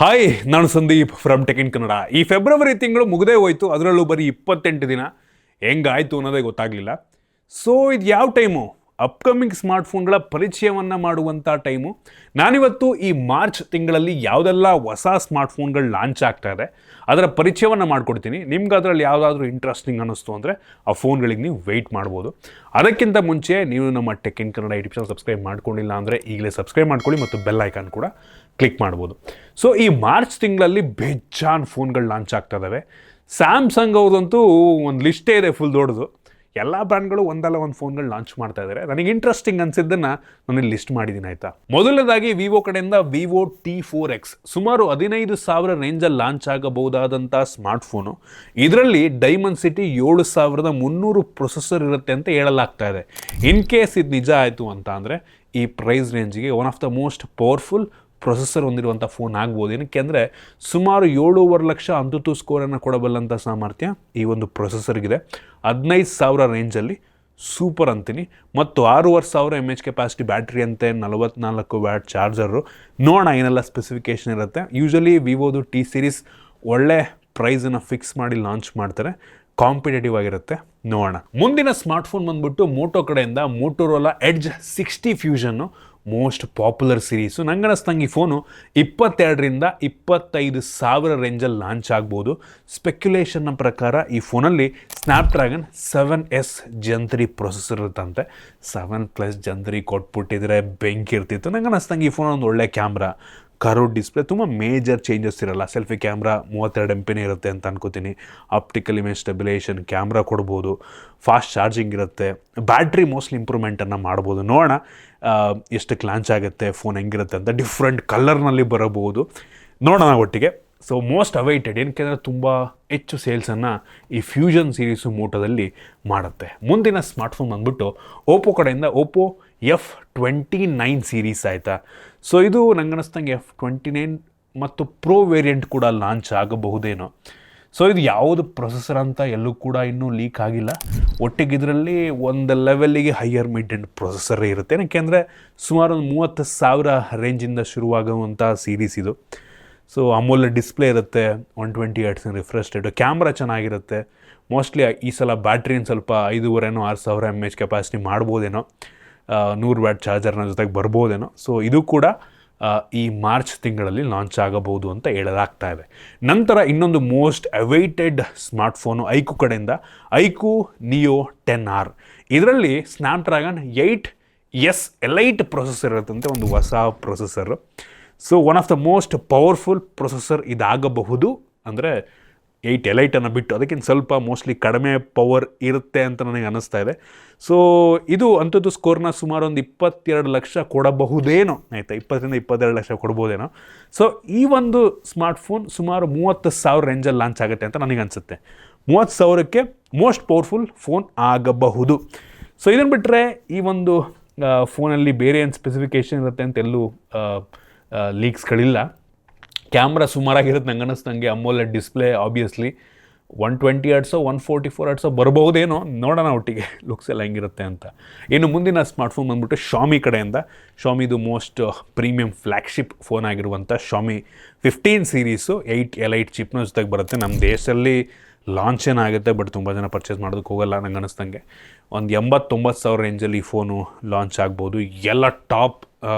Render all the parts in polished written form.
Hi, ನಾನು Sandeep from tech in Kannada. ಈ February ತಿಂಗಳು ಮುಗದೇ ಹೋಯ್ತು, ಅದರಲ್ಲೂ ಬರೀ 28 ದಿನ ಹೆಂಗಾಯಿತು ಅನ್ನೋದೇ ಗೊತ್ತಾಗಲಿಲ್ಲ. ಸೊ ಇದು ಯಾವ ಟೈಮು? ಅಪ್ಕಮಿಂಗ್ ಸ್ಮಾರ್ಟ್ಫೋನ್ಗಳ ಪರಿಚಯವನ್ನು ಮಾಡುವಂಥ ಟೈಮು. ನಾನಿವತ್ತು ಈ ಮಾರ್ಚ್ ತಿಂಗಳಲ್ಲಿ ಯಾವುದೆಲ್ಲ ಹೊಸ ಸ್ಮಾರ್ಟ್ಫೋನ್ಗಳು ಲಾಂಚ್ ಆಗ್ತಾ ಇದೆ ಅದರ ಪರಿಚಯವನ್ನು ಮಾಡಿಕೊಡ್ತೀನಿ. ನಿಮ್ಗೆ ಅದರಲ್ಲಿ ಯಾವುದಾದ್ರೂ ಇಂಟ್ರೆಸ್ಟಿಂಗ್ ಅನ್ನಿಸ್ತು ಅಂದರೆ ಆ ಫೋನ್ಗಳಿಗೆ ನೀವು ವೆಯ್ಟ್ ಮಾಡ್ಬೋದು. ಅದಕ್ಕಿಂತ ಮುಂಚೆ ನೀವು ನಮ್ಮ tech in Kannada YouTube channel subscribe ಮಾಡ್ಕೊಂಡಿಲ್ಲ ಅಂದರೆ ಈಗಲೇ ಸಬ್ಸ್ಕ್ರೈಬ್ ಮಾಡ್ಕೊಳ್ಳಿ ಮತ್ತು ಬೆಲ್ ಐಕಾನ್ ಕೂಡ ಕ್ಲಿಕ್ ಮಾಡ್ಬೋದು. ಸೊ ಈ ಮಾರ್ಚ್ ತಿಂಗಳಲ್ಲಿ ಬೇಜಾನ್ ಫೋನ್ಗಳು ಲಾಂಚ್ ಆಗ್ತಾ ಇದ್ದಾವೆ. ಸ್ಯಾಮ್ಸಂಗ್ ಅವ್ರದಂತೂ ಒಂದು ಲಿಸ್ಟೇ ಇದೆ ಫುಲ್ ದೊಡ್ಡದು. ಎಲ್ಲ ಬ್ರ್ಯಾಂಡ್ಗಳು ಒಂದಲ್ಲ ಒಂದು ಫೋನ್ಗಳು ಲಾಂಚ್ ಮಾಡ್ತಾ ಇದ್ದಾರೆ. ನನಗೆ ಇಂಟ್ರೆಸ್ಟಿಂಗ್ ಅನಿಸಿದ್ದನ್ನು ನಾನು ಲಿಸ್ಟ್ ಮಾಡಿದ್ದೀನಿ, ಆಯಿತಾ. ಮೊದಲನೇದಾಗಿ ವಿವೋ ಕಡೆಯಿಂದ ವಿವೋ T4X ಸುಮಾರು 15,000 ರೇಂಜಲ್ಲಿ ಲಾಂಚ್ ಆಗಬಹುದಾದಂಥ ಸ್ಮಾರ್ಟ್ಫೋನು. ಇದರಲ್ಲಿ ಡೈಮಂಡ್ ಸಿಟಿ 7300 ಪ್ರೊಸೆಸರ್ ಇರುತ್ತೆ ಅಂತ ಹೇಳಲಾಗ್ತಾ ಇದೆ. ಇನ್ ಕೇಸ್ ಇದು ನಿಜ ಆಯಿತು ಅಂತ ಅಂದರೆ ಈ ಪ್ರೈಸ್ ರೇಂಜಿಗೆ one of the most powerful processor ಹೊಂದಿರುವಂಥ ಫೋನ್ ಆಗ್ಬೋದು. ಏನಕ್ಕೆ ಅಂದರೆ ಸುಮಾರು 7.5 ಲಕ್ಷ ಅಂತೂ ಸ್ಕೋರನ್ನು ಕೊಡಬಲ್ಲಂಥ ಸಾಮರ್ಥ್ಯ ಈ ಒಂದು ಪ್ರೊಸೆಸರ್ಗಿದೆ. 15,000 ರೇಂಜಲ್ಲಿ ಸೂಪರ್ ಅಂತೀನಿ. ಮತ್ತು 6,500 mAh ಕೆಪಾಸಿಟಿ ಬ್ಯಾಟ್ರಿ ಅಂತೆ, 44 ವ್ಯಾಟ್ ಚಾರ್ಜರು. ನೋಡೋಣ ಏನೆಲ್ಲ ಸ್ಪೆಸಿಫಿಕೇಷನ್ ಇರುತ್ತೆ. ಯೂಶಲಿ ವಿವೋದು ಟಿ ಸೀರೀಸ್ ಒಳ್ಳೆ ಪ್ರೈಸನ್ನು ಫಿಕ್ಸ್ ಮಾಡಿ ಲಾಂಚ್ ಮಾಡ್ತಾರೆ, ಕಾಂಪಿಟೇಟಿವ್ ಆಗಿರುತ್ತೆ. ನೋಡೋಣ. ಮುಂದಿನ ಸ್ಮಾರ್ಟ್ಫೋನ್ ಬಂದ್ಬಿಟ್ಟು ಮೋಟೋ ಕಡೆಯಿಂದ ಮೋಟೋರೋಲಾ ಎಡ್ಜ್ 60 ಫ್ಯೂಷನ್ನು ಮೋಸ್ಟ್ ಪಾಪ್ಯುಲರ್ ಸೀರೀಸು. ನಂಗನಿಸ್ತಂಗೆ ಈ ಫೋನು 22,000 to 25,000 ರೇಂಜಲ್ಲಿ ಲಾಂಚ್ ಆಗ್ಬೋದು. ಸ್ಪೆಕ್ಯುಲೇಷನ್ನ ಪ್ರಕಾರ ಈ ಫೋನಲ್ಲಿ ಸ್ನ್ಯಾಪ್ಡ್ರ್ಯಾಗನ್ 7S Gen 3 ಪ್ರೊಸೆಸರ್ ಇರುತ್ತಂತೆ. 7+ Gen 3 ಕೊಟ್ಬಿಟ್ಟಿದ್ರೆ ಬೆಂಕಿ ಇರ್ತಿತ್ತು. ನಂಗನಿಸ್ತಂಗೆ ಈ ಫೋನ್ ಒಂದು ಒಳ್ಳೆ ಕ್ಯಾಮ್ರಾ, ಕರ್ವ್ ಡಿಸ್ಪ್ಲೇ, ತುಂಬ ಮೇಜರ್ ಚೇಂಜಸ್ ಇರಲ್ಲ. ಸೆಲ್ಫಿ ಕ್ಯಾಮ್ರಾ 32 MP ಇರುತ್ತೆ ಅಂತ ಅನ್ಕೋತೀನಿ. ಆಪ್ಟಿಕಲ್ ಇಮೇಜ್ ಸ್ಟೆಬಿಲೇಷನ್ ಕ್ಯಾಮ್ರಾ ಕೊಡ್ಬೋದು. ಫಾಸ್ಟ್ ಚಾರ್ಜಿಂಗ್ ಇರುತ್ತೆ. ಬ್ಯಾಟ್ರಿ ಮೋಸ್ಟ್ಲಿ ಇಂಪ್ರೂವ್ಮೆಂಟನ್ನು ಮಾಡ್ಬೋದು. ನೋಡೋಣ ಎಷ್ಟಕ್ಕೆ ಲಾಂಚ್ ಆಗುತ್ತೆ, ಫೋನ್ ಹೆಂಗಿರುತ್ತೆ ಅಂತ. ಡಿಫ್ರೆಂಟ್ ಕಲರ್ನಲ್ಲಿ ಬರಬಹುದು, ನೋಡೋಣ ಒಟ್ಟಿಗೆ. ಸೊ ಮೋಸ್ಟ್ ಅವೈಟೆಡ್, ಏನಕ್ಕೆಂದರೆ ತುಂಬ ಹೆಚ್ಚು ಸೇಲ್ಸನ್ನು ಈ ಫ್ಯೂಷನ್ ಸೀರೀಸು ಮೋಟೋದಲ್ಲಿ ಮಾಡುತ್ತೆ. ಮುಂದಿನ ಸ್ಮಾರ್ಟ್ಫೋನ್ ಬಂದ್ಬಿಟ್ಟು ಓಪೋ ಕಡೆಯಿಂದ ಓಪೋ F29 ಸೀರೀಸ್ ಆಯಿತಾ. ಸೊ ಇದು ನಂಗನಿಸ್ತಂಗೆ F29 ಮತ್ತು ಪ್ರೋ ವೇರಿಯಂಟ್ ಕೂಡ ಲಾಂಚ್ ಆಗಬಹುದೇನೋ. ಸೊ ಇದು ಯಾವುದು ಪ್ರೊಸೆಸರ್ ಅಂತ ಎಲ್ಲೂ ಕೂಡ ಇನ್ನೂ ಲೀಕ್ ಆಗಿಲ್ಲ. ಒಟ್ಟಿಗೆ ಇದರಲ್ಲಿ ಒಂದು ಲೆವೆಲ್ಲಿಗೆ ಹೈಯರ್ ಮಿಡ್ ಎಂಡ್ ಪ್ರೊಸೆಸರೇ ಇರುತ್ತೆ. ಏನಕ್ಕೆಂದರೆ ಸುಮಾರು ಒಂದು 30,000 ರೇಂಜಿಂದ ಶುರುವಾಗುವಂಥ ಸೀರೀಸ್ ಇದು. ಸೊ ಅಮೋಲೆಡ್ ಡಿಸ್ಪ್ಲೇ ಇರುತ್ತೆ, 120 Hz ರಿಫ್ರೆಶ್ ರೇಟು, ಕ್ಯಾಮ್ರಾ ಚೆನ್ನಾಗಿರುತ್ತೆ. ಮೋಸ್ಟ್ಲಿ ಈ ಸಲ ಬ್ಯಾಟ್ರಿನ ಸ್ವಲ್ಪ 5,500-6,000 mAh ಕೆಪಾಸಿಟಿ ಮಾಡ್ಬೋದೇನೋ. 100 ವ್ಯಾಟ್ ಚಾರ್ಜರ್ನ ಜೊತೆಗೆ ಬರ್ಬೋದೇನೋ. ಸೊ ಇದು ಕೂಡ ಈ ಮಾರ್ಚ್ ತಿಂಗಳಲ್ಲಿ ಲಾಂಚ್ ಆಗಬಹುದು ಅಂತ ಹೇಳಲಾಗ್ತಾ ಇದೆ. ನಂತರ ಇನ್ನೊಂದು ಮೋಸ್ಟ್ ಅವೈಟೆಡ್ ಸ್ಮಾರ್ಟ್ಫೋನು ಐಕು ಕಡೆಯಿಂದ ಐಕು ನಿಯೋ 10R. ಇದರಲ್ಲಿ ಸ್ನ್ಯಾಪ್ಡ್ರ್ಯಾಗನ್ 8S ಎಲೈಟ್ ಪ್ರೊಸೆಸರ್ ಇರುತ್ತಂತೆ, ಒಂದು ಹೊಸ processor. So one of the most powerful processor ಇದಾಗಬಹುದು. ಅಂದರೆ 8 ಎಲೈಟನ್ನು ಬಿಟ್ಟು ಅದಕ್ಕಿಂತ ಸ್ವಲ್ಪ ಮೋಸ್ಟ್ಲಿ ಕಡಿಮೆ ಪವರ್ ಇರುತ್ತೆ ಅಂತ ನನಗೆ ಅನ್ನಿಸ್ತಾ ಇದೆ. ಸೊ ಇದು ಅಂಥದ್ದು ಸ್ಕೋರ್ನ ಸುಮಾರು ಒಂದು 22 ಲಕ್ಷ ಕೊಡಬಹುದೇನೋ, ಆಯಿತಾ. 20-22 ಲಕ್ಷ ಕೊಡ್ಬೋದೇನೋ. ಸೊ ಈ ಒಂದು ಸ್ಮಾರ್ಟ್ಫೋನ್ ಸುಮಾರು 30,000 ರೇಂಜಲ್ಲಿ ಲಾಂಚ್ ಆಗುತ್ತೆ ಅಂತ ನನಗೆ ಅನಿಸುತ್ತೆ. 30,000ಕ್ಕೆ ಮೋಸ್ಟ್ ಪವರ್ಫುಲ್ ಫೋನ್ ಆಗಬಹುದು. ಸೊ ಇದನ್ನು ಬಿಟ್ಟರೆ ಈ ಒಂದು ಫೋನಲ್ಲಿ ಬೇರೆ ಏನು ಸ್ಪೆಸಿಫಿಕೇಷನ್ ಇರುತ್ತೆ ಅಂತ ಎಲ್ಲೂ ಲೀಕ್ಸ್ಗಳಿಲ್ಲ. ಕ್ಯಾಮ್ರಾ ಸುಮಾರಾಗಿರುತ್ತೆ ನಂಗೆ ಅನ್ನಿಸ್ದಂಗೆ. AMOLED display obviously 120 Hz 144 Hz ಬರಬಹುದೇನೋ, ನೋಡೋಣ ಒಟ್ಟಿಗೆ ಲುಕ್ಸ್ ಎಲ್ಲ ಹೆಂಗಿರುತ್ತೆ ಅಂತ. ಇನ್ನು ಮುಂದಿನ ಸ್ಮಾರ್ಟ್ಫೋನ್ ಬಂದ್ಬಿಟ್ಟು ಶಾಮಿ ಕಡೆಯಿಂದ. ಶಾಮಿದು ಮೋಸ್ಟ್ ಪ್ರೀಮಿಯಂ ಫ್ಲ್ಯಾಗ್ಶಿಪ್ ಫೋನ್ ಆಗಿರುವಂಥ ಶಾಮಿ 15 ಸೀರೀಸು 8 ಎಲೈಟ್ ಚಿಪ್ನ ಜೊತೆಗೆ ಬರುತ್ತೆ. ನಮ್ಮ ದೇಶದಲ್ಲಿ ಲಾಂಚ್ ಏನಾಗುತ್ತೆ, ಬಟ್ ತುಂಬ ಜನ ಪರ್ಚೇಸ್ ಮಾಡೋದಕ್ಕೆ ಹೋಗಲ್ಲ ನಂಗೆ ಅನ್ನಿಸ್ದಂಗೆ. ಒಂದು 80,000-90,000 ರೇಂಜಲ್ಲಿ ಈ ಫೋನು ಲಾಂಚ್ ಆಗ್ಬೋದು. ಎಲ್ಲ top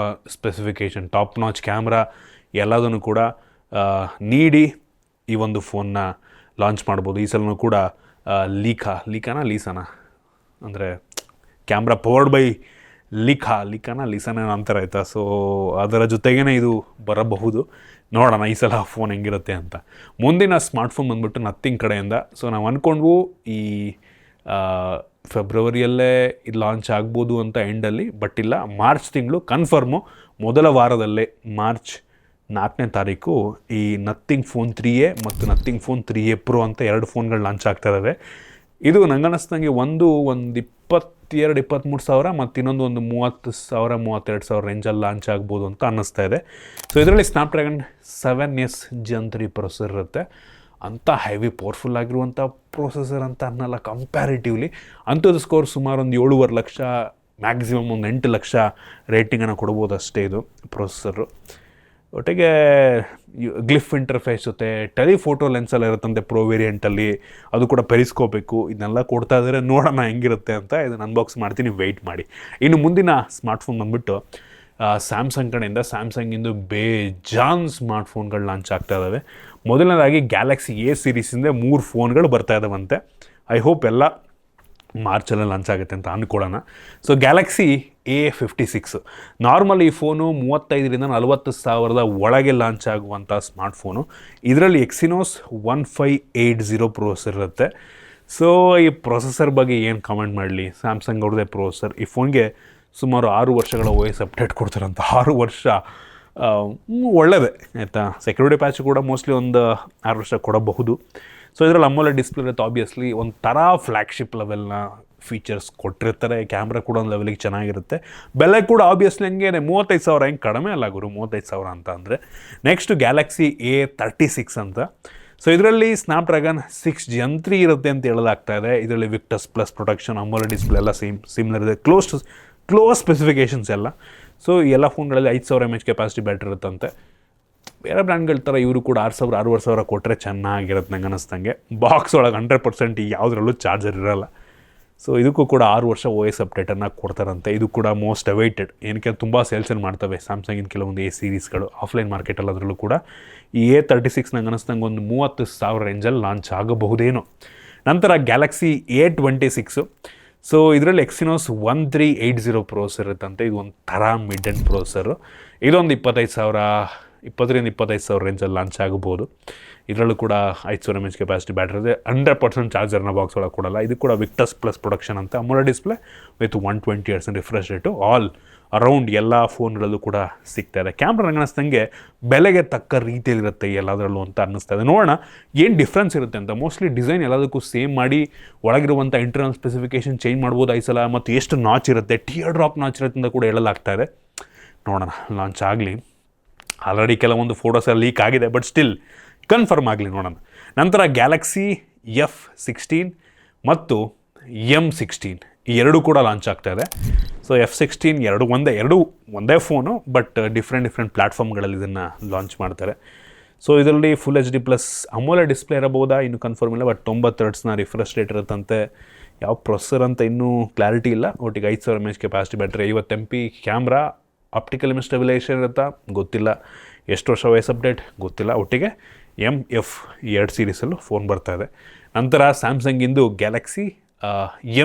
specification, top notch camera ಎಲ್ಲದನ್ನು ಕೂಡ ನೀಡಿ ಈ ಒಂದು ಫೋನ್ನ ಲಾಂಚ್ ಮಾಡ್ಬೋದು. ಈ ಸಲನೂ ಕೂಡ ಲೀಸಾನ ಅಂದರೆ ಕ್ಯಾಮ್ರಾ ಪವರ್ಡ್ ಬೈ ಲೀಸಾನ ಅಂತಾರೆ, ಆಯಿತಾ. ಸೊ ಅದರ ಜೊತೆಗೇ ಇದು ಬರಬಹುದು. ನೋಡೋಣ ಈ ಸಲ ಫೋನ್ ಹೆಂಗಿರುತ್ತೆ ಅಂತ. ಮುಂದಿನ ಸ್ಮಾರ್ಟ್ಫೋನ್ ಬಂದ್ಬಿಟ್ಟು ನಥಿಂಗ್ ಕಡೆಯಿಂದ. ಸೊ ನಾವು ಅಂದ್ಕೊಂಡ್ವು ಈ ಫೆಬ್ರವರಿಯಲ್ಲೇ ಇದು ಲಾಂಚ್ ಆಗ್ಬೋದು ಅಂತ ಎಂಡಲ್ಲಿ, ಬಟ್ ಇಲ್ಲ, ಮಾರ್ಚ್ ತಿಂಗಳು ಕನ್ಫರ್ಮು. ಮೊದಲ ವಾರದಲ್ಲೇ ಮಾರ್ಚ್ 4ನೇ ತಾರೀಕು ಈ ನಥಿಂಗ್ ಫೋನ್ 3A ಮತ್ತು ನಥಿಂಗ್ ಫೋನ್ 3A Pro ಅಂತ 2 ಫೋನ್ಗಳು ಲಾಂಚ್ ಆಗ್ತಾ ಇದ್ದಾವೆ. ಇದು ನಂಗೆ ಅನ್ನಿಸ್ದಂಗೆ ಒಂದು 22-23 ಸಾವಿರ ಮತ್ತು ಇನ್ನೊಂದು 30,000-32,000 ರೇಂಜಲ್ಲಿ ಲಾಂಚ್ ಆಗ್ಬೋದು ಅಂತ ಅನ್ನಿಸ್ತಾ ಇದೆ. ಸೊ ಇದರಲ್ಲಿ ಸ್ನ್ಯಾಪ್ಡ್ರ್ಯಾಗನ್ 7S Gen 3 ಪ್ರೊಸೆಸರ್ ಇರುತ್ತೆ. ಅಂಥ ಹೆವಿ ಪವರ್ಫುಲ್ ಆಗಿರುವಂಥ ಪ್ರೊಸೆಸರ್ ಅಂತ ಅನ್ನಲ್ಲ ಕಂಪ್ಯಾರಿಟಿವ್ಲಿ. ಅಂಥದ್ದು ಸ್ಕೋರ್ ಸುಮಾರು ಒಂದು 7.5 ಲಕ್ಷ, ಮ್ಯಾಕ್ಸಿಮಮ್ ಒಂದು 8 ಲಕ್ಷ ರೇಟಿಂಗನ್ನು ಕೊಡ್ಬೋದು ಅಷ್ಟೇ ಇದು ಪ್ರೊಸೆಸರು. ಒಟ್ಟಿಗೆ ಗ್ಲಿಫ್ ಇಂಟರ್ಫೇಸ್ ಜೊತೆ ಟೆಲಿಫೋಟೋ ಲೆನ್ಸೆಲ್ಲ ಇರುತ್ತಂತೆ ಪ್ರೋ ವೇರಿಯಂಟಲ್ಲಿ, ಅದು ಕೂಡ ಪೆರಿಸ್ಕೋಬೇಕು, ಇದನ್ನೆಲ್ಲ ಕೊಡ್ತಾ ಇದ್ದಾರೆ. ನೋಡೋಣ ಹೆಂಗಿರುತ್ತೆ ಅಂತ ಇದನ್ನು ಅನ್ಬಾಕ್ಸ್ ಮಾಡ್ತೀನಿ, ವೆಯ್ಟ್ ಮಾಡಿ. ಇನ್ನು ಮುಂದಿನ ಸ್ಮಾರ್ಟ್ಫೋನ್ ಬಂದುಬಿಟ್ಟು ಸ್ಯಾಮ್ಸಂಗ್ ಕಡೆಯಿಂದ ಸ್ಯಾಮ್ಸಂಗಿಂದು ಬೇಜಾನ್ ಸ್ಮಾರ್ಟ್ಫೋನ್ಗಳು ಲಾಂಚ್ ಆಗ್ತಾ ಇದ್ದಾವೆ. ಮೊದಲನೇದಾಗಿ ಗ್ಯಾಲಕ್ಸಿ ಎ ಸೀರೀಸಿಂದ 3 ಫೋನ್ಗಳು ಬರ್ತಾ ಇದ್ದಾವಂತೆ. ಐ ಹೋಪ್ ಎಲ್ಲ ಮಾರ್ಚಲ್ಲಿ ಲಾಂಚ್ ಆಗುತ್ತೆ ಅಂತ ಅಂದ್ಕೊಳ್ಳೋಣ. ಸೊ ಗ್ಯಾಲಕ್ಸಿ A56 ನಾರ್ಮಲ್ ಈ ಫೋನು 35,000-40,000 ಒಳಗೆ ಲಾಂಚ್ ಆಗುವಂಥ ಸ್ಮಾರ್ಟ್ಫೋನು. ಇದರಲ್ಲಿ ಎಕ್ಸಿನೋಸ್ 1580 ಪ್ರೊಸೆಸರ್ ಇರುತ್ತೆ. ಸೊ ಈ ಪ್ರೊಸೆಸರ್ ಬಗ್ಗೆ ಏನು ಕಮೆಂಟ್ ಮಾಡಲಿ, ಸ್ಯಾಮ್ಸಂಗ್ ಅವ್ರದ್ದೇ ಪ್ರೊಸೆಸರ್. ಈ ಫೋನ್ಗೆ ಸುಮಾರು 6 ವರ್ಷಗಳ OS ಅಪ್ಡೇಟ್ ಕೊಡ್ತಾರಂತ. 6 ವರ್ಷ ಒಳ್ಳೆಯದೇ ಆಯಿತಾ. ಸೆಕ್ಯೂರಿಟಿ ಪ್ಯಾಚ್ ಕೂಡ ಮೋಸ್ಟ್ಲಿ ಒಂದು 6 ವರ್ಷ ಕೊಡಬಹುದು. ಸೊ ಇದರಲ್ಲಿ ಅಮೋಲೆಡ್ ಡಿಸ್ಪ್ಲೇ ಇರುತ್ತೆ. ಆಬ್ವಿಯಸ್ಲಿ ಒಂಥರ ಫ್ಲ್ಯಾಗ್ಶಿಪ್ ಲೆವೆಲ್ನ ಫೀಚರ್ಸ್ ಕೊಟ್ಟಿರ್ತಾರೆ. ಕ್ಯಾಮ್ರಾ ಕೂಡ ಒಂದು ಲೆವೆಲಿಗೆ ಚೆನ್ನಾಗಿರುತ್ತೆ. ಬೆಲೆ ಕೂಡ ಆಬ್ವಿಯಸ್ಲಿ ಹಂಗೆ 35,000 ಹೆಂಗೆ ಕಡಿಮೆ ಅಲ್ಲ ಗುರು, 35,000 ಅಂತ ಅಂದರೆ. ನೆಕ್ಸ್ಟು ಗ್ಯಾಲಕ್ಸಿ A36 ಅಂತ. ಸೊ ಇದರಲ್ಲಿ ಸ್ನ್ಯಾಪ್ಡ್ರ್ಯಾಗನ್ 6 Gen 3 ಇರುತ್ತೆ ಅಂತ ಹೇಳಲಾಗ್ತಾ ಇದೆ. ಇದರಲ್ಲಿ ವಿಕ್ಟಸ್ ಪ್ಲಸ್ ಪ್ರೊಟೆಕ್ಷನ್, ಅಮೋಲೆಡ್ ಡಿಸ್ಪ್ಲೇ ಎಲ್ಲ ಸಿಮಿಲರ್ ಇದೆ, ಕ್ಲೋಸ್ ಸ್ಪೆಸಿಫಿಕೇಷನ್ಸ್ ಎಲ್ಲ. ಸೊ ಈ ಎಲ್ಲ ಫೋನ್ಗಳಲ್ಲಿ 5,000 mAh ಕೆಪಾಸಿಟಿ ಬ್ಯಾಟ್ರಿ ಇರುತ್ತಂತೆ. ಬೇರೆ ಬ್ರ್ಯಾಂಡ್ಗಳ ಥರ ಇವರು ಕೂಡ 6,000-6,500 ಕೊಟ್ಟರೆ ಚೆನ್ನಾಗಿರುತ್ತೆ ನಂಗೆ ಅನ್ನಿಸ್ದಂಗೆ. ಬಾಕ್ಸ್ ಒಳಗೆ 100% ಯಾವುದ್ರಲ್ಲೂ ಚಾರ್ಜರ್ ಇರೋಲ್ಲ. ಸೊ ಇದಕ್ಕೂ ಕೂಡ 6 ವರ್ಷ OS ಅಪ್ಡೇಟನ್ನು ಕೊಡ್ತಾರಂತೆ. ಇದು ಕೂಡ ಮೋಸ್ಟ್ ಅವೈಟೆಡ್, ಏನಕ್ಕೆ ತುಂಬ ಸೇಲ್ಸನ್ನು ಮಾಡ್ತವೆ ಸ್ಯಾಮ್ಸಂಗಿನ ಕೆಲವೊಂದು A ಸೀರೀಸ್ಗಳು ಆಫ್ಲೈನ್ ಮಾರ್ಕೆಟಲ್ಲಿ. ಅದರಲ್ಲೂ ಕೂಡ ಈ A36 ನಂಗೆ ಅನ್ನಿಸ್ದಂಗೆ ಒಂದು 30,000 ರೇಂಜಲ್ಲಿ ಲಾಂಚ್ ಆಗಬಹುದೇನೋ. ನಂತರ ಗ್ಯಾಲಕ್ಸಿ A26. ಸೊ ಇದರಲ್ಲಿ ಎಕ್ಸಿನೋಸ್ 1380 ಪ್ರೊಸೆಸರ್ ಇರುತ್ತಂತೆ. ಇದು ಒಂಥರ ಮಿಡ್ ಎಂಡ್ ಪ್ರೊಸೆಸರು. ಇದೊಂದು 20,000-25,000 ರೇಂಜಲ್ಲಿ ಲಾಂಚ್ ಆಗಬಹುದು. ಇದರಲ್ಲೂ ಕೂಡ 5,000 mAh ಕೆಪಾಸಿಟಿ ಬ್ಯಾಟ್ರಿ ಇದೆ. 100% ಚಾರ್ಜರ್ನ ಬಾಕ್ಸ್ ಒಳಗೆ ಕೊಡಲ್ಲ. ಇದು ಕೂಡ ವಿಕ್ಟಸ್ ಪ್ಲಸ್ ಪ್ರೊಡಕ್ಷನ್ ಅಂತ. ಅಮೋಲೆಡ್ display with 120 Hz refresh rate all around ಎಲ್ಲ ಫೋನ್ಗಳಲ್ಲೂ ಕೂಡ ಸಿಗ್ತಾ ಇದೆ. ಕ್ಯಾಮ್ರಾ ನಂಗೆ ಅನ್ನಿಸ್ದಂಗೆ ಬೆಲೆಗೆ ತಕ್ಕ ರೀತಿಯಲ್ಲಿರುತ್ತೆ ಎಲ್ಲದರಲ್ಲೂ ಅಂತ ಅನ್ನಿಸ್ತಾ ಇದೆ. ನೋಡೋಣ ಏನು ಡಿಫ್ರೆನ್ಸ್ ಇರುತ್ತೆ ಅಂತ. ಮೋಸ್ಟ್ಲಿ ಡಿಸೈನ್ ಎಲ್ಲದಕ್ಕೂ ಸೇಮ್ ಮಾಡಿ ಒಳಗಿರುವಂಥ ಇಂಟರ್ನಲ್ ಸ್ಪೆಸಿಫಿಕೇಷನ್ ಚೇಂಜ್ ಮಾಡ್ಬೋದು 5 ಸಲ. ಮತ್ತು ಎಷ್ಟು ನಾಚ್ ಇರುತ್ತೆ, ಟಿಯರ್ ಡ್ರಾಪ್ ನಾಚ್ ಇರುತ್ತೆ ಅಂತ ಕೂಡ ಹೇಳಲಾಗ್ತಾ ಇದೆ. ನೋಡೋಣ, ಲಾಂಚ್ ಆಗಲಿ. ಆಲ್ರೆಡಿ ಕೆಲವೊಂದು ಫೋಟೋಸ್ ಎಲ್ಲ ಲೀಕ್ ಆಗಿದೆ, ಬಟ್ ಸ್ಟಿಲ್ ಕನ್ಫರ್ಮ್ ಆಗಲಿ, ನೋಡೋಣ. ನಂತರ ಗ್ಯಾಲಕ್ಸಿ F16 ಮತ್ತು M16 ಈ ಎರಡೂ ಕೂಡ ಲಾಂಚ್ ಆಗ್ತಾ ಇದೆ. ಸೊ F16 ಎರಡು ಒಂದೇ ಫೋನು, ಬಟ್ ಡಿಫ್ರೆಂಟ್ ಪ್ಲ್ಯಾಟ್ಫಾರ್ಮ್ಗಳಲ್ಲಿ ಇದನ್ನು ಲಾಂಚ್ ಮಾಡ್ತಾರೆ. ಸೊ ಇದರಲ್ಲಿ full HD plus AMOLED display ಇರಬಹುದಾ, ಇನ್ನೂ ಕನ್ಫರ್ಮ್ ಇಲ್ಲ. ಬಟ್ 90 Hz ರಿಫ್ರೆಶ್ ರೇಟ್ ಇರುತ್ತಂತೆ. ಯಾವ ಪ್ರೊಸೆಸರ್ ಅಂತ ಇನ್ನೂ ಕ್ಲಾರಿಟಿ ಇಲ್ಲ. ಒಟ್ಟಿಗೆ 5,000 mAh capacity battery, 50 MP camera, optical image stabilisation ಇರುತ್ತಾ ಗೊತ್ತಿಲ್ಲ, ಎಷ್ಟು ವರ್ಷ OS ಅಪ್ಡೇಟ್ ಗೊತ್ತಿಲ್ಲ. ಒಟ್ಟಿಗೆ MF 2 ಸೀರೀಸಲ್ಲೂ ಫೋನ್ ಬರ್ತಾ ಇದೆ. ನಂತರ ಸ್ಯಾಮ್ಸಂಗಿಂದು ಗ್ಯಾಲಕ್ಸಿ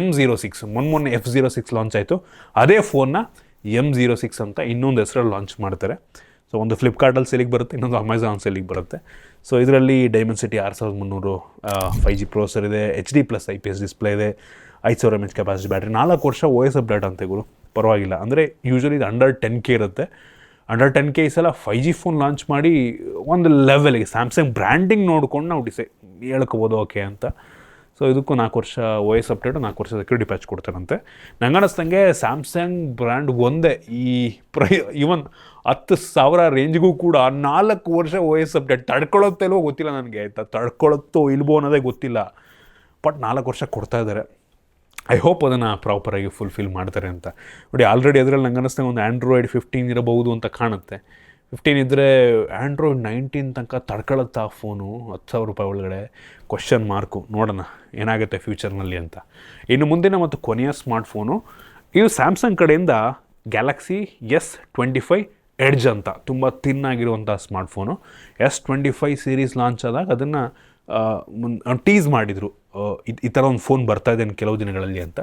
M06 ಮೊನ್ನೆ F06 ಲಾಂಚ್ ಆಯಿತು. ಅದೇ ಫೋನ್ನ M06 ಅಂತ ಇನ್ನೊಂದು ಹೆಸರಲ್ಲಿ ಲಾಂಚ್ ಮಾಡ್ತಾರೆ. ಸೊ ಒಂದು ಫ್ಲಿಪ್ಕಾರ್ಟಲ್ಲಿ ಸೇಲಿಗೆ ಬರುತ್ತೆ, ಇನ್ನೊಂದು ಅಮೆಝಾನ್ ಸೇಲಿಗೆ ಬರುತ್ತೆ. ಸೊ ಇದರಲ್ಲಿ ಡೈಮೆನ್ಸಿಟಿ 6300 5G ಪ್ರೊಸೆಸರ್ ಇದೆ, HD ಪ್ಲಸ್ IPS ಡಿಸ್ಪ್ಲೇ ಇದೆ, 5,000 mAh ಕೆಪಾಸಿಟಿ ಬ್ಯಾಟ್ರಿ, 4 ವರ್ಷ OS ಅಪ್ಡೇಟ್ ಅಂತೆ ಗುರು, ಪರವಾಗಿಲ್ಲ. ಅಂದರೆ ಯೂಶ್ವಲಿ ಇದು ಅಂಡರ್ 10K ಇರುತ್ತೆ. ಅಂಡರ್ 10K ಈ ಸಲ 5G ಫೋನ್ ಲಾಂಚ್ ಮಾಡಿ ಒಂದು ಲೆವೆಲ್ಗೆ ಸ್ಯಾಮ್ಸಂಗ್ ಬ್ರ್ಯಾಂಡಿಂಗ್ ನೋಡ್ಕೊಂಡು ನಾವು ಹೇಳ್ಕೋಬೋದು ಓಕೆ ಅಂತ. ಸೊ ಇದಕ್ಕೂ 4 ವರ್ಷ OS ಅಪ್ಡೇಟು, 4 ವರ್ಷ ಸೆಕ್ಯೂರಿಟಿ ಪ್ಯಾಚ್ ಕೊಡ್ತಾರಂತೆ. ನಂಗೆ ಅನ್ನಿಸ್ದಂಗೆ ಸ್ಯಾಮ್ಸಂಗ್ ಬ್ರ್ಯಾಂಡ್ ಒಂದೇ ಈ ಇವನ್ 10,000 ರೇಂಜ್ಗೂ ಕೂಡ 4 ವರ್ಷ OS ಅಪ್ಡೇಟ್ ತಡ್ಕೊಳ್ಳುತ್ತೋ ಇಲ್ವೋ ಗೊತ್ತಿಲ್ಲ ನನಗೆ, ಆಯಿತಾ. ತಡ್ಕೊಳ್ಳುತ್ತೋ ಇಲ್ವೋ ಅನ್ನೋದೇ ಗೊತ್ತಿಲ್ಲ, ಬಟ್ 4 ವರ್ಷ ಕೊಡ್ತಾ ಇದ್ದಾರೆ. ಐ ಹೋಪ್ ಅದನ್ನು ಪ್ರಾಪರಾಗಿ ಫುಲ್ಫಿಲ್ ಮಾಡ್ತಾರೆ ಅಂತ. ನೋಡಿ, ಆಲ್ರೆಡಿ ಅದರಲ್ಲಿ ನಂಗೆ ಅನ್ನಿಸ್ದಂಗೆ ಒಂದು Android 15 ಇರಬಹುದು ಅಂತ ಕಾಣುತ್ತೆ. 15 ಇದ್ದರೆ Android 19 ತನಕ ತಡ್ಕೊಳ್ಳುತ್ತಾ ಫೋನು 10,000 ರೂಪಾಯಿ ಒಳಗಡೆ? Question mark. ನೋಡೋಣ ಏನಾಗುತ್ತೆ ಫ್ಯೂಚರ್ನಲ್ಲಿ ಅಂತ. ಇನ್ನು ಮುಂದಿನ ಮತ್ತು ಕೊನೆಯ ಸ್ಮಾರ್ಟ್ಫೋನು ಇದು ಸ್ಯಾಮ್ಸಂಗ್ ಕಡೆಯಿಂದ ಗ್ಯಾಲಕ್ಸಿ S25 ಎಡ್ಜ್ ಅಂತ, ತುಂಬ ತಿನ್ನಾಗಿರುವಂಥ ಸ್ಮಾರ್ಟ್ಫೋನು. S25 ಸೀರೀಸ್ ಲಾಂಚ್ ಆದಾಗ ಅದನ್ನು ಟೀಸ್ ಮಾಡಿದರು, ಈ ಥರ ಒಂದು ಫೋನ್ ಬರ್ತಾ ಇದೆ ಕೆಲವು ದಿನಗಳಲ್ಲಿ ಅಂತ.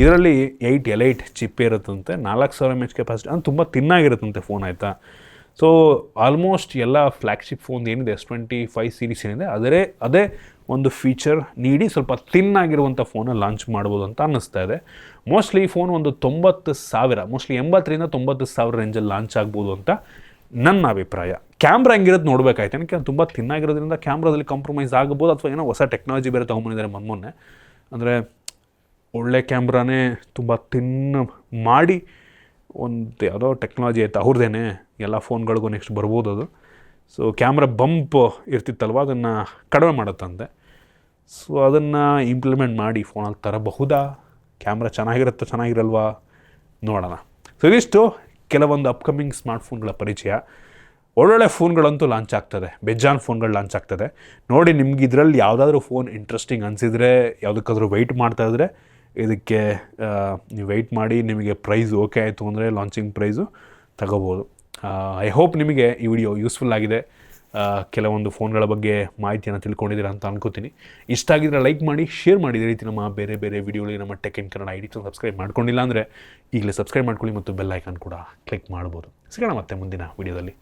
ಇದರಲ್ಲಿ 8 Elite ಚಿಪ್ ಇರುತ್ತಂತೆ, 4,000 mAh ಕೆಪಾಸಿಟಿ, ಅದು ತುಂಬ ತಿನ್ನಾಗಿರುತ್ತಂತೆ ಫೋನ್, ಆಯಿತಾ. ಸೊ ಆಲ್ಮೋಸ್ಟ್ ಎಲ್ಲ ಫ್ಲ್ಯಾಗ್ಶಿಪ್ ಫೋನ್ ಏನಿದೆ S25 ಸೀರೀಸ್ ಏನಿದೆ ಅದೇ ಒಂದು ಫೀಚರ್ ನೀಡಿ ಸ್ವಲ್ಪ ತಿನ್ನಾಗಿರುವಂಥ ಫೋನಲ್ಲಿ ಲಾಂಚ್ ಮಾಡ್ಬೋದು ಅಂತ ಅನ್ನಿಸ್ತಾ ಇದೆ. ಮೋಸ್ಟ್ಲಿ ಈ ಫೋನ್ ಒಂದು 90,000, ಮೋಸ್ಟ್ಲಿ 80,000-90,000 ರೇಂಜಲ್ಲಿ ಲಾಂಚ್ ಆಗ್ಬೋದು ಅಂತ ನನ್ನ ಅಭಿಪ್ರಾಯ. ಕ್ಯಾಮ್ರಾ ಹೆಂಗಿರೋದು ನೋಡಬೇಕಾಯ್ತು, ಏನಕ್ಕೆ ತುಂಬ ತಿನ್ನಾಗಿರೋದ್ರಿಂದ ಕ್ಯಾಮ್ರಾದಲ್ಲಿ ಕಾಂಪ್ರಮೈಸ್ ಆಗ್ಬೋದು, ಅಥವಾ ಏನೋ ಹೊಸ ಟೆಕ್ನಾಲಜಿ ಬೇರೆ ತೊಗೊಂಬಂದಿದ್ದಾರೆ ಮೊನ್ನೆ. ಅಂದರೆ ಒಳ್ಳೆ ಕ್ಯಾಮ್ರಾನೇ ತುಂಬ ಮಾಡಿ ಒಂದು ಯಾವುದೋ ಟೆಕ್ನಾಲಜಿ ಆಯಿತು ಅವ್ರದ್ದೇನೆ, ಎಲ್ಲ ಫೋನ್ಗಳಿಗೂ ನೆಕ್ಸ್ಟ್ ಬರ್ಬೋದು ಅದು. ಸೊ ಕ್ಯಾಮ್ರಾ ಬಂಪ್ ಇರ್ತಿತ್ತಲ್ವ, ಅದನ್ನು ಕಡಿಮೆ ಮಾಡುತ್ತಂತೆ. ಸೊ ಅದನ್ನು ಇಂಪ್ಲಿಮೆಂಟ್ ಮಾಡಿ ಫೋನಲ್ಲಿ ತರಬಹುದಾ? ಕ್ಯಾಮ್ರಾ ಚೆನ್ನಾಗಿರಲ್ವಾ? ನೋಡೋಣ. ಸೊ ಇದಿಷ್ಟು ಕೆಲವೊಂದು ಅಪ್ಕಮಿಂಗ್ ಸ್ಮಾರ್ಟ್ಫೋನ್ಗಳ ಪರಿಚಯ. ಒಳ್ಳೊಳ್ಳೆ ಫೋನ್ಗಳಂತೂ ಲಾಂಚ್ ಆಗ್ತದೆ, ಬೆಜಾನ್ ಫೋನ್ಗಳು ಲಾಂಚ್ ಆಗ್ತದೆ. ನೋಡಿ, ನಿಮ್ಗೆ ಇದರಲ್ಲಿ ಯಾವುದಾದ್ರೂ ಫೋನ್ ಇಂಟ್ರೆಸ್ಟಿಂಗ್ ಅನಿಸಿದರೆ, ಯಾವುದಕ್ಕಾದ್ರೂ ವೆಯ್ಟ್ ಮಾಡ್ತಾ ಇದ್ದರೆ ಇದಕ್ಕೆ ನೀವು ವೆಯ್ಟ್ ಮಾಡಿ. ನಿಮಗೆ ಪ್ರೈಸ್ ಓಕೆ ಆಯಿತು ಅಂದರೆ ಲಾಂಚಿಂಗ್ ಪ್ರೈಸು ತಗೋಬೋದು. ಐ ಹೋಪ್ ನಿಮಗೆ ಈ ವಿಡಿಯೋ ಯೂಸ್ಫುಲ್ ಆಗಿದೆ. ಕೆಲವೊಂದು ಫೋನ್ಗಳ ಬಗ್ಗೆ ಮಾಹಿತಿಯನ್ನು ತಿಳ್ಕೊಂಡಿದ್ದೀರಾ ಅಂತ ಅನ್ಕೋತೀನಿ. ಇಷ್ಟ ಆಗಿದ್ರೆ ಲೈಕ್ ಮಾಡಿ, ಶೇರ್ ಮಾಡಿ. ಇದೇ ರೀತಿ ನಮ್ಮ ಬೇರೆ ಬೇರೆ ವಿಡಿಯೋಗಳಿಗೆ ನಮ್ಮ tech in Kannada ID subscribe ಮಾಡ್ಕೊಂಡಿಲ್ಲ ಅಂದರೆ ಈಗಲೇ ಸಬ್ಸ್ಕ್ರೈಬ್ ಮಾಡ್ಕೊಳ್ಳಿ ಮತ್ತು ಬೆಲ್ ಐಕಾನ್ ಕೂಡ ಕ್ಲಿಕ್ ಮಾಡ್ಬೋದು. ಸಿಗೋಣ ಮತ್ತೆ ಮುಂದಿನ ವಿಡಿಯೋದಲ್ಲಿ.